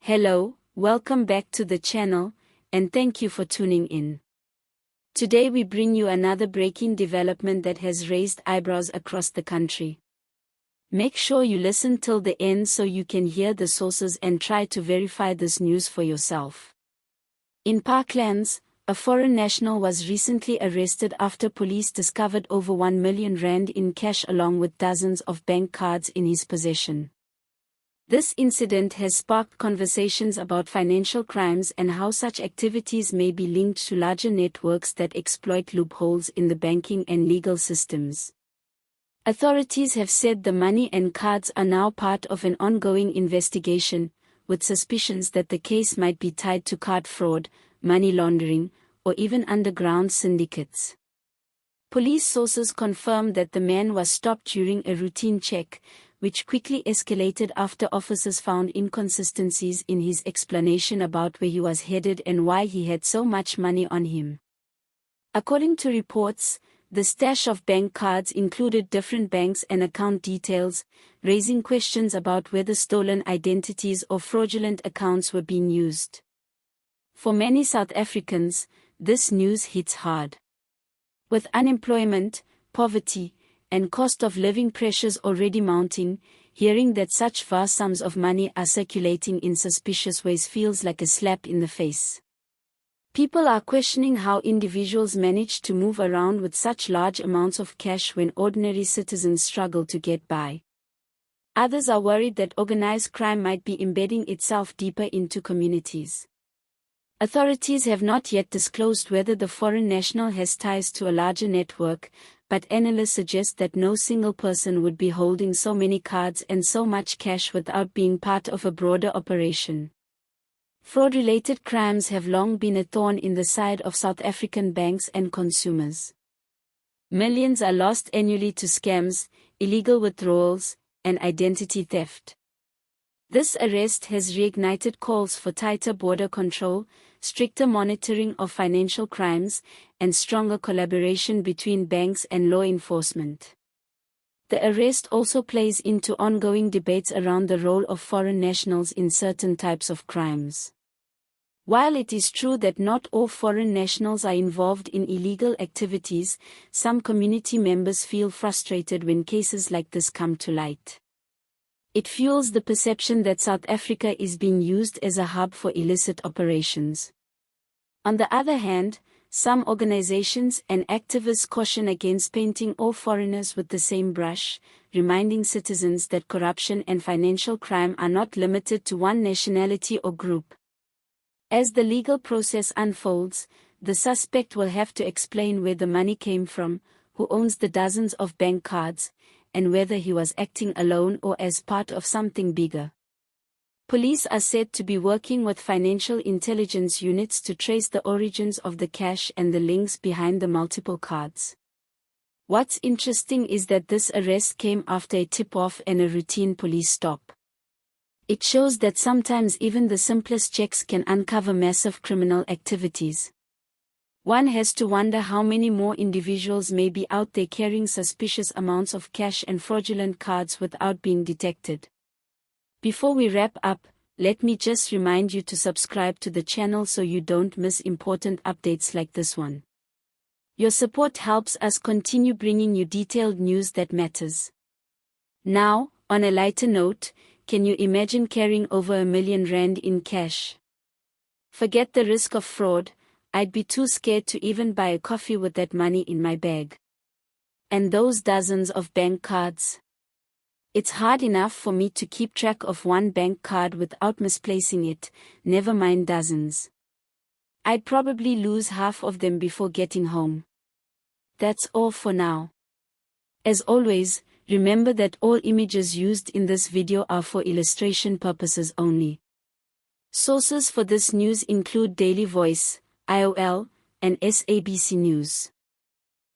Hello, welcome back to the channel, and thank you for tuning in. Today we bring you another breaking development that has raised eyebrows across the country. Make sure you listen till the end so you can hear the sources and try to verify this news for yourself. In Parklands, a foreign national was recently arrested after police discovered over 1 million rand in cash along with dozens of bank cards in his possession. This incident has sparked conversations about financial crimes and how such activities may be linked to larger networks that exploit loopholes in the banking and legal systems. Authorities have said the money and cards are now part of an ongoing investigation, with suspicions that the case might be tied to card fraud, money laundering, or even underground syndicates. Police sources confirmed that the man was stopped during a routine check, which quickly escalated after officers found inconsistencies in his explanation about where he was headed and why he had so much money on him. According to reports, the stash of bank cards included different banks and account details, raising questions about whether stolen identities or fraudulent accounts were being used. For many South Africans, this news hits hard. With unemployment, poverty, and cost of living pressures already mounting, hearing that such vast sums of money are circulating in suspicious ways feels like a slap in the face. People are questioning how individuals manage to move around with such large amounts of cash when ordinary citizens struggle to get by. Others are worried that organized crime might be embedding itself deeper into communities. Authorities have not yet disclosed whether the foreign national has ties to a larger network, but analysts suggest that no single person would be holding so many cards and so much cash without being part of a broader operation. Fraud-related crimes have long been a thorn in the side of South African banks and consumers. Millions are lost annually to scams, illegal withdrawals, and identity theft. This arrest has reignited calls for tighter border control, stricter monitoring of financial crimes, and stronger collaboration between banks and law enforcement. The arrest also plays into ongoing debates around the role of foreign nationals in certain types of crimes. While it is true that not all foreign nationals are involved in illegal activities, some community members feel frustrated when cases like this come to light. It fuels the perception that South Africa is being used as a hub for illicit operations. On the other hand, some organizations and activists caution against painting all foreigners with the same brush, reminding citizens that corruption and financial crime are not limited to one nationality or group. As the legal process unfolds, the suspect will have to explain where the money came from, who owns the dozens of bank cards, and whether he was acting alone or as part of something bigger. Police are said to be working with financial intelligence units to trace the origins of the cash and the links behind the multiple cards. What's interesting is that this arrest came after a tip-off and a routine police stop. It shows that sometimes even the simplest checks can uncover massive criminal activities. One has to wonder how many more individuals may be out there carrying suspicious amounts of cash and fraudulent cards without being detected. Before we wrap up, let me just remind you to subscribe to the channel so you don't miss important updates like this one. Your support helps us continue bringing you detailed news that matters. Now, on a lighter note, can you imagine carrying over 1 million rand in cash? Forget the risk of fraud. I'd be too scared to even buy a coffee with that money in my bag. And those dozens of bank cards. It's hard enough for me to keep track of one bank card without misplacing it, never mind dozens. I'd probably lose half of them before getting home. That's all for now. As always, remember that all images used in this video are for illustration purposes only. Sources for this news include Daily Voice, IOL, and SABC News.